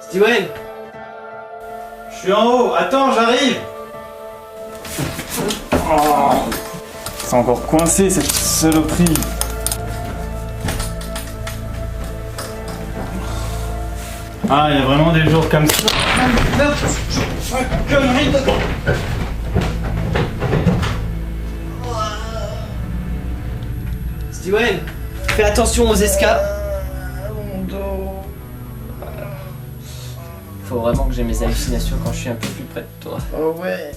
Steven! Je suis en haut, attends, j'arrive. Oh, c'est encore coincé cette saloperie. Ah, il y a vraiment des jours comme ça. Connerie de... Steven! Fais attention aux escapes! Mon dos. Faut vraiment que j'ai mes hallucinations quand je suis un peu plus près de toi. Oh ouais.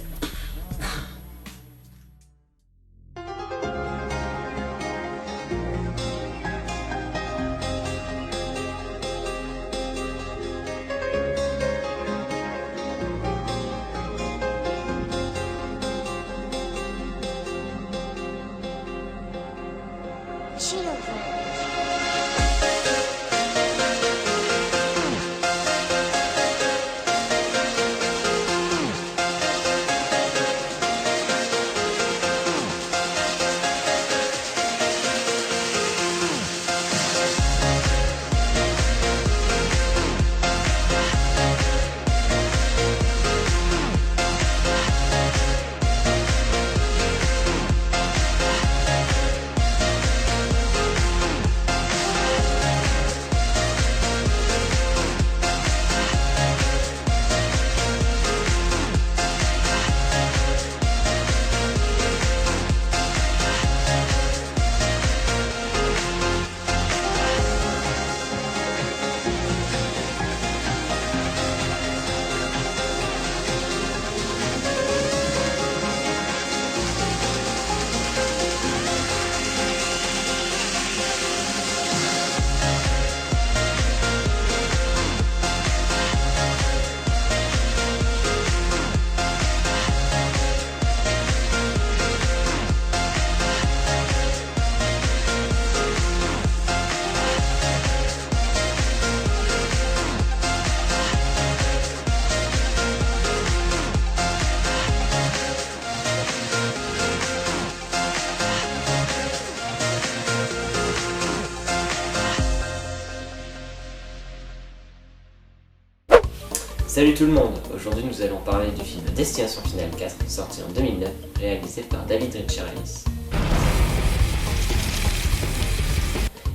Salut tout le monde! Aujourd'hui nous allons parler du film Destination Finale 4, sorti en 2009, réalisé par David Richarlis.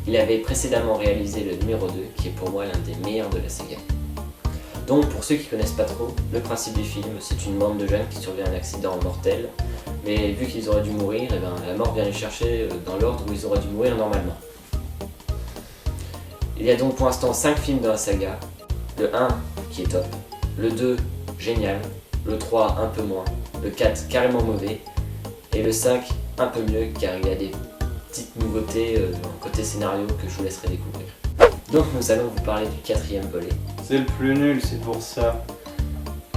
Il avait précédemment réalisé le numéro 2, qui est pour moi l'un des meilleurs de la saga. Donc pour ceux qui connaissent pas trop, le principe du film, c'est une bande de jeunes qui survit à un accident mortel, mais vu qu'ils auraient dû mourir, la mort vient les chercher dans l'ordre où ils auraient dû mourir normalement. Il y a donc pour l'instant 5 films dans la saga, le 1 qui est top, le 2 génial, le 3 un peu moins, le 4 carrément mauvais, et le 5 un peu mieux car il y a des petites nouveautés côté scénario que je vous laisserai découvrir. Donc nous allons vous parler du 4e volet. C'est le plus nul, c'est pour ça.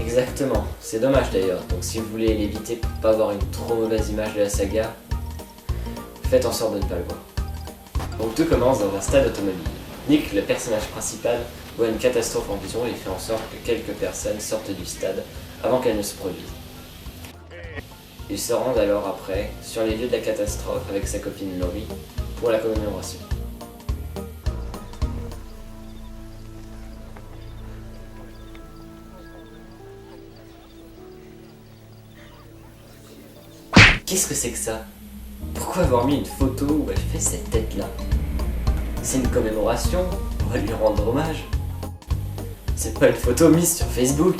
Exactement, c'est dommage d'ailleurs, donc si vous voulez l'éviter pour pas avoir une trop mauvaise image de la saga, faites en sorte de ne pas le voir. Donc tout commence dans un stade automobile. Nick, le personnage principal, voit une catastrophe en vision et fait en sorte que quelques personnes sortent du stade avant qu'elle ne se produise. Ils se rendent alors après sur les lieux de la catastrophe avec sa copine Laurie pour la commémoration. Qu'est-ce que c'est que ça? Pourquoi avoir mis une photo où elle fait cette tête-là? C'est une commémoration, on va lui rendre hommage. C'est pas une photo mise sur Facebook.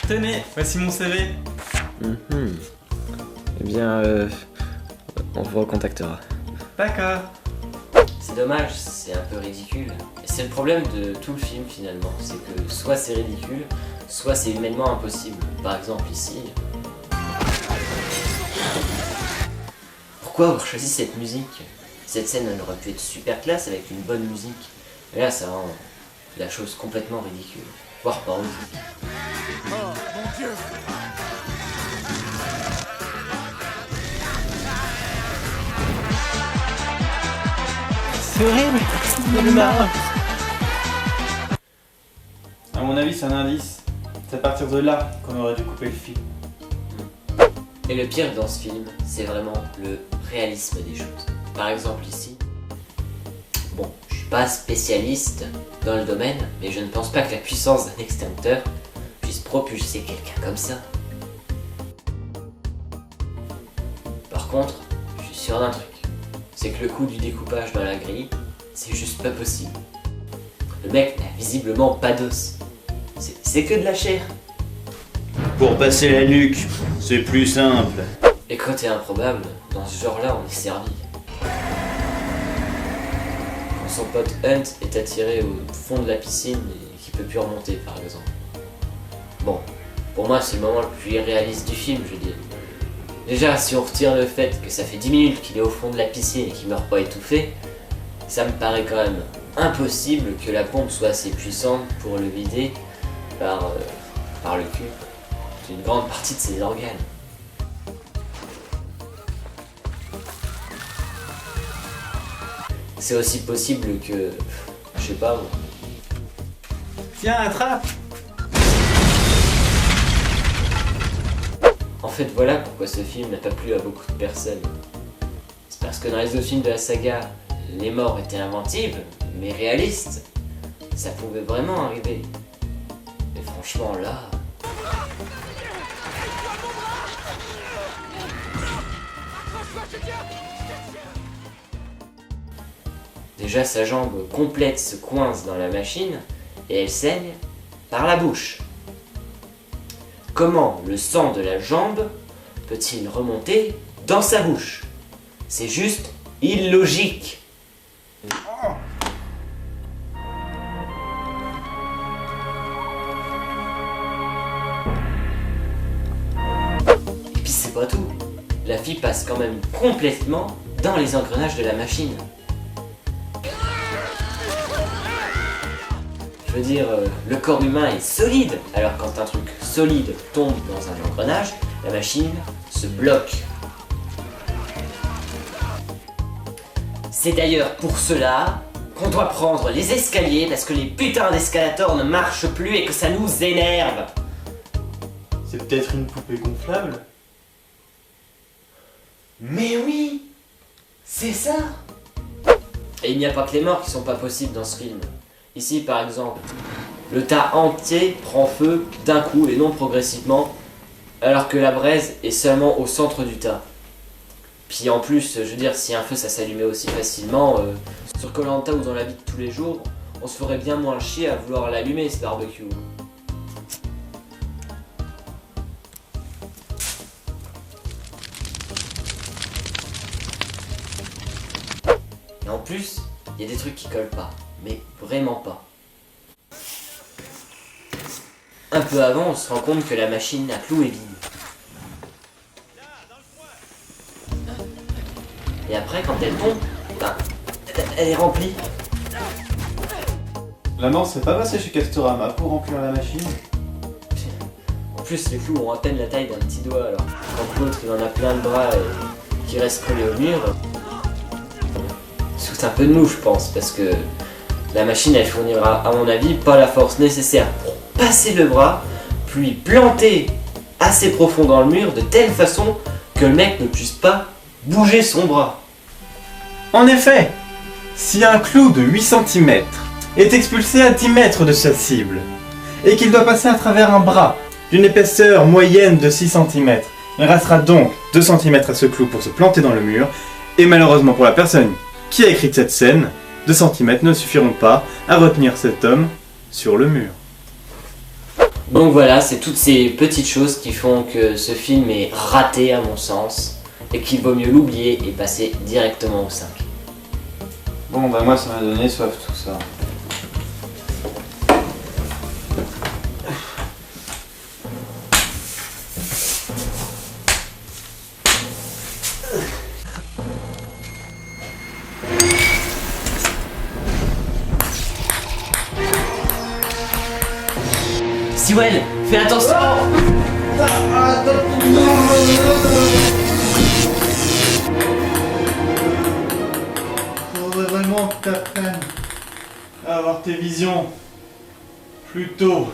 Tenez, voici mon CV. Eh bien, on vous recontactera. D'accord. C'est dommage, c'est un peu ridicule. Et c'est le problème de tout le film finalement, c'est que soit c'est ridicule, soit c'est humainement impossible. Par exemple ici... Pourquoi avoir choisi cette musique? Cette scène elle aurait pu être super classe avec une bonne musique. Mais là ça rend la chose complètement ridicule. Voire parodique. Oh mon Dieu! C'est horrible, il me marre. À mon avis, c'est un indice. C'est à partir de là qu'on aurait dû couper le film. Et le pire dans ce film, c'est vraiment le réalisme des choses. Par exemple ici, bon, je suis pas spécialiste dans le domaine, mais je ne pense pas que la puissance d'un extincteur puisse propulser quelqu'un comme ça. Par contre, je suis sûr d'un truc, c'est que le coup du découpage dans la grille, c'est juste pas possible. Le mec n'a visiblement pas d'os. C'est que de la chair. Pour passer la nuque, c'est plus simple. Et quand t'es improbable, dans ce genre-là, on est servi. Quand son pote Hunt est attiré au fond de la piscine et qu'il peut plus remonter, par exemple. Bon, pour moi, c'est le moment le plus irréaliste du film, je veux dire. Déjà, si on retire le fait que ça fait 10 minutes qu'il est au fond de la piscine et qu'il meurt pas étouffé, ça me paraît quand même impossible que la pompe soit assez puissante pour le vider par le cul d'une grande partie de ses organes. C'est aussi possible que, je sais pas moi. Tiens, attrape! En fait, voilà pourquoi ce film n'a pas plu à beaucoup de personnes. C'est parce que dans les autres films de la saga, les morts étaient inventives, mais réalistes. Ça pouvait vraiment arriver. Et franchement, là... Déjà, sa jambe complète se coince dans la machine et elle saigne par la bouche. Comment le sang de la jambe peut-il remonter dans sa bouche? C'est juste illogique. Et puis c'est pas tout. La fille passe quand même complètement dans les engrenages de la machine. Je veux dire, le corps humain est solide, alors quand un truc solide tombe dans un engrenage, la machine se bloque. C'est d'ailleurs pour cela qu'on doit prendre les escaliers, parce que les putains d'escalators ne marchent plus et que ça nous énerve. C'est peut-être une poupée gonflable? Mais oui, c'est ça. Et il n'y a pas que les morts qui sont pas possibles dans ce film. Ici par exemple, le tas entier prend feu d'un coup et non progressivement, alors que la braise est seulement au centre du tas. Puis en plus, je veux dire, si un feu ça s'allumait aussi facilement, sur Koh-Lanta ou dans la vie de tous les jours, on se ferait bien moins chier à vouloir l'allumer ce barbecue. Et en plus, il y a des trucs qui collent pas. Mais vraiment pas. Un peu avant, on se rend compte que la machine à clous est vide. Et après, quand elle tombe, ben, elle est remplie. L'amant serait pas passé chez Castorama pour remplir la machine? En plus, les clous ont à peine la taille d'un petit doigt, alors quand l'autre il en a plein de bras et qui reste collé au mur, c'est un peu de nous, je pense, parce que la machine, elle fournira, à mon avis, pas la force nécessaire pour passer le bras, puis planter assez profond dans le mur, de telle façon que le mec ne puisse pas bouger son bras. En effet, si un clou de 8 cm est expulsé à 10 mètres de sa cible, et qu'il doit passer à travers un bras d'une épaisseur moyenne de 6 cm, il restera donc 2 cm à ce clou pour se planter dans le mur, et malheureusement pour la personne qui a écrit cette scène, 2 cm ne suffiront pas à retenir cet homme sur le mur. Donc voilà, c'est toutes ces petites choses qui font que ce film est raté à mon sens, et qu'il vaut mieux l'oublier et passer directement au 5. Bon bah moi ça m'a donné soif tout ça. Sewell, fais attention! Faudrait vraiment que t'apprennes à avoir tes visions plus tôt.